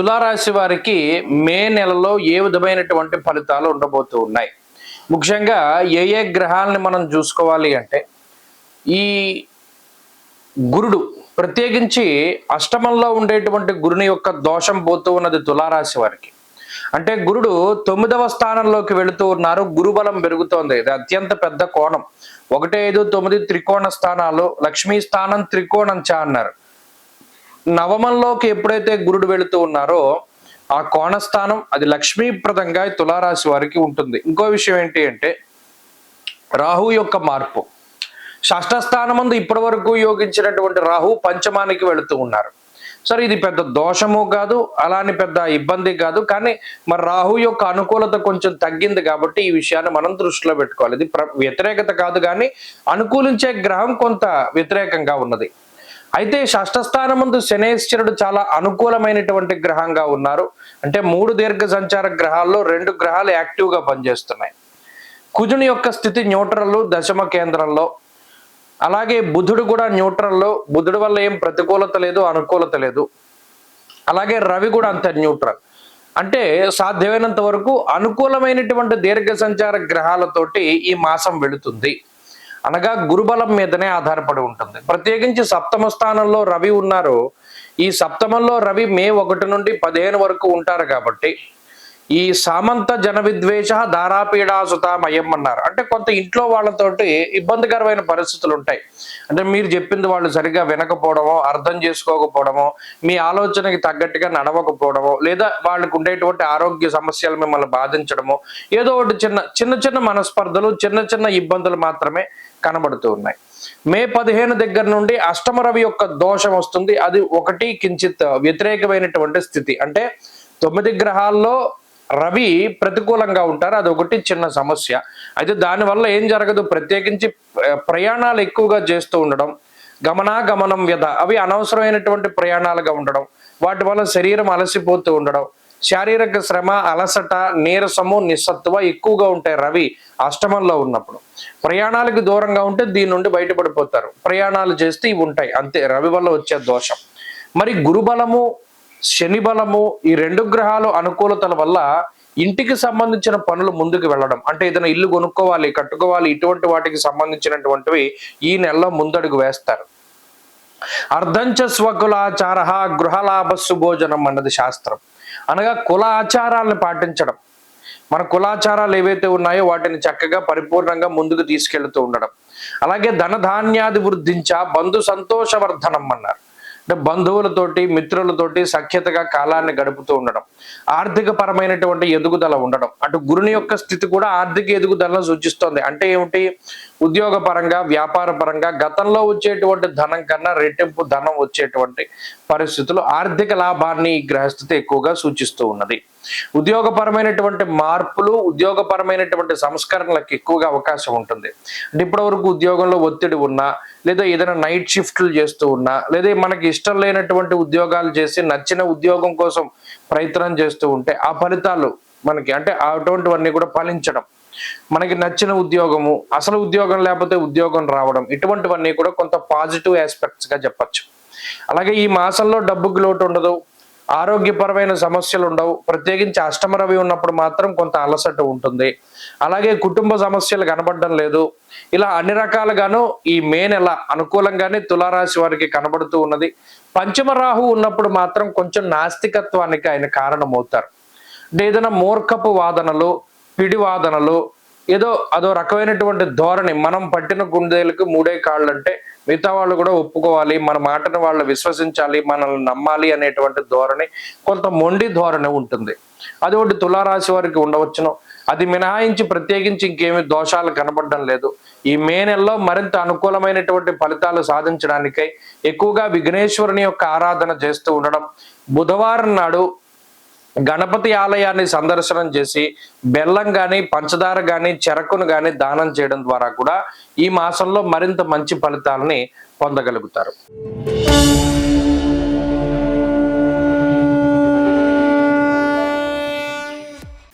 తులారాశి వారికి మే నెలలో ఏ విధమైనటువంటి ఫలితాలు ఉండబోతూ ఉన్నాయి? ముఖ్యంగా ఏ గ్రహాలని మనం చూసుకోవాలి అంటే ఈ గురుడు ప్రత్యేకించి అష్టమంలో ఉండేటువంటి గురుని యొక్క దోషం పోతూ ఉన్నది తులారాశి వారికి. అంటే గురుడు 9వ స్థానంలోకి వెళుతూ ఉన్నారు. గురుబలం పెరుగుతోంది. ఇది అత్యంత పెద్ద కోణం. 1, 5, 9 త్రికోణ స్థానాలు, లక్ష్మీ స్థానం త్రికోణం చ అన్నారు. నవమంలోకి ఎప్పుడైతే గురుడు వెళుతూ ఉన్నారో ఆ కోణస్థానం అది లక్ష్మీప్రదంగా తులారాశి వారికి ఉంటుంది. ఇంకో విషయం ఏంటి అంటే రాహు యొక్క మార్పు. షష్ఠ స్థానమందు ఇప్పటి వరకు యోగించినటువంటి రాహు పంచమానికి వెళుతూ ఉన్నారు. సరే, ఇది పెద్ద దోషము కాదు, అలాని పెద్ద ఇబ్బంది కాదు, కానీ మరి రాహు యొక్క అనుకూలత కొంచెం తగ్గింది కాబట్టి ఈ విషయాన్ని మనం దృష్టిలో పెట్టుకోవాలి. ఇది వ్యతిరేకత కాదు, కానీ అనుకూలించే గ్రహం కొంత వ్యతిరేకంగా ఉన్నది. అయితే షష్ఠ స్థానమందు శనేశ్వరుడు చాలా అనుకూలమైనటువంటి గ్రహంగా ఉన్నారు. అంటే 3 దీర్ఘ సంచార గ్రహాల్లో 2 గ్రహాలు యాక్టివ్గా పనిచేస్తున్నాయి. కుజుని యొక్క స్థితి న్యూట్రల్ దశమ కేంద్రంలో, అలాగే బుధుడు కూడా న్యూట్రల్లో. బుధుడు వల్ల ఏం ప్రతికూలత లేదు, అనుకూలత లేదు. అలాగే రవి కూడా అంత న్యూట్రల్. అంటే సాధ్యమైనంత వరకు అనుకూలమైనటువంటి దీర్ఘ సంచార గ్రహాలతోటి ఈ మాసం వెళుతుంది. అనగా గురుబలం మీదనే ఆధారపడి ఉంటుంది. ప్రత్యేకించి సప్తమ స్థానంలో రవి ఉన్నారు. ఈ సప్తమంలో రవి మే 1 నుండి 15 వరకు ఉంటారు కాబట్టి ఈ సామంత జన విద్వేష ధారాపీడాసుతామయం అన్నారు. అంటే కొంత ఇంట్లో వాళ్ళతోటి ఇబ్బందికరమైన పరిస్థితులు ఉంటాయి. అంటే మీరు చెప్పింది వాళ్ళు సరిగ్గా వినకపోవడమో, అర్థం చేసుకోకపోవడమో, మీ ఆలోచనకి తగ్గట్టుగా నడవకపోవడమో, లేదా వాళ్ళకు ఉండేటువంటి ఆరోగ్య సమస్యలు మిమ్మల్ని బాధించడమో, ఏదో ఒకటి చిన్న మనస్పర్ధలు, చిన్న ఇబ్బందులు మాత్రమే కనబడుతూ ఉన్నాయి. మే 15 దగ్గర నుండి అష్టమ రవి యొక్క దోషం వస్తుంది. అది ఒకటి కించిత్ వ్యతిరేకమైనటువంటి స్థితి. అంటే 9 గ్రహాల్లో రవి ప్రతికూలంగా ఉంటారు. అది ఒకటి చిన్న సమస్య. అయితే దానివల్ల ఏం జరగదు, ప్రత్యేకించి ప్రయాణాలు ఎక్కువగా చేస్తూ ఉండడం, గమనం వ్యధ, అవి అనవసరమైనటువంటి ప్రయాణాలుగా ఉండడం, వాటి వల్ల శరీరం అలసిపోతూ ఉండడం, శారీరక శ్రమ, అలసట, నీరసము, నిస్సత్వ ఎక్కువగా ఉంటాయి రవి అష్టమంలో ఉన్నప్పుడు. ప్రయాణాలకు దూరంగా ఉంటే దీని నుండి బయటపడిపోతారు. ప్రయాణాలు చేస్తే ఇవి ఉంటాయి, అంతే రవి వల్ల వచ్చే దోషం. మరి గురుబలము, శని బలము, ఈ 2 గ్రహాలు అనుకూలతల వల్ల ఇంటికి సంబంధించిన పనులు ముందుకు వెళ్ళడం, అంటే ఏదైనా ఇల్లు కొనుక్కోవాలి, కట్టుకోవాలి, ఇటువంటి వాటికి సంబంధించినటువంటివి ఈ నెలలో ముందడుగు వేస్తారు. అర్ధంచ స్వకులాచార గృహలాభస్సు భోజనం అన్నది శాస్త్రం. అనగా కుల ఆచారాలను పాటించడం, మన కులాచారాలు ఏవైతే ఉన్నాయో వాటిని చక్కగా పరిపూర్ణంగా ముందుకు తీసుకెళ్తూ ఉండడం. అలాగే ధనధాన్యాది వృద్ధించ బంధు సంతోషవర్ధనం అన్నారు. అంటే బంధువులతోటి, మిత్రులతోటి సఖ్యతగా కాలాన్ని గడుపుతూ ఉండడం, ఆర్థిక పరమైనటువంటి ఎదుగుదల ఉండడం. అటు గురుని యొక్క స్థితి కూడా ఆర్థిక ఎదుగుదలను సూచిస్తోంది. అంటే ఏమిటి, ఉద్యోగ పరంగా, వ్యాపార పరంగా గతంలో వచ్చేటువంటి ధనం కన్నా రెట్టింపు ధనం వచ్చేటువంటి పరిస్థితులు, ఆర్థిక లాభాన్ని ఈ గ్రహస్థితి ఎక్కువగా సూచిస్తూ ఉన్నది. ఉద్యోగపరమైనటువంటి మార్పులు, ఉద్యోగపరమైనటువంటి సంస్కరణలకు ఎక్కువగా అవకాశం ఉంటుంది. అంటే ఇప్పటి వరకు ఉద్యోగంలో ఒత్తిడి ఉన్నా, లేదా ఏదైనా నైట్ షిఫ్ట్లు చేస్తూ ఉన్నా, లేదా మనకి ఇష్టం లేనటువంటి ఉద్యోగాలు చేసి నచ్చిన ఉద్యోగం కోసం ప్రయత్నం చేస్తూ ఉంటే ఆ ఫలితాలు మనకి, అంటే అటువంటివన్నీ కూడా ఫలించడం, మనకి నచ్చిన ఉద్యోగము, అసలు ఉద్యోగం లేకపోతే ఉద్యోగం రావడం, ఇటువంటివన్నీ కూడా కొంత పాజిటివ్ ఆస్పెక్ట్స్ గా చెప్పచ్చు. అలాగే ఈ మాసంలో డబ్బుకి లోటు ఉండదు, ఆరోగ్యపరమైన సమస్యలు ఉండవు. ప్రత్యేకించి అష్టమ రవి ఉన్నప్పుడు మాత్రం కొంత అలసట ఉంటుంది. అలాగే కుటుంబ సమస్యలు కనబడడం లేదు. ఇలా అన్ని రకాలుగాను ఈ మే నెల అనుకూలంగానే తులారాశి వారికి కనబడుతూ ఉన్నది. పంచమ రాహు ఉన్నప్పుడు మాత్రం కొంచెం నాస్తికత్వానికి ఆయన కారణమవుతారు. అంటే ఏదైనా మూర్ఖపు వాదనలు, పిడి వాదనలు, అదో రకమైనటువంటి ధోరణి, మనం పట్టిన గుండెలకు 3 కాళ్ళు అంటే మిగతా వాళ్ళు కూడా ఒప్పుకోవాలి, మన మాటను వాళ్ళు విశ్వసించాలి, మనల్ని నమ్మాలి అనేటువంటి ధోరణి, కొంత మొండి ధోరణి ఉంటుంది. అది ఒకటి తులారాశి వారికి ఉండవచ్చును. అది మినహాయించి ప్రత్యేకించి ఇంకేమీ దోషాలు కనబడడం లేదు. ఈ మే నెలలో మరింత అనుకూలమైనటువంటి ఫలితాలు సాధించడానికై ఎక్కువగా విఘ్నేశ్వరుని యొక్క ఆరాధన చేస్తూ ఉండడం, బుధవారం నాడు గణపతి ఆలయాన్ని సందర్శనం చేసి బెల్లం కానీ, పంచదార కానీ, చెరకును కానీ దానం చేయడం ద్వారా కూడా ఈ మాసంలో మరింత మంచి ఫలితాలని పొందగలుగుతారు.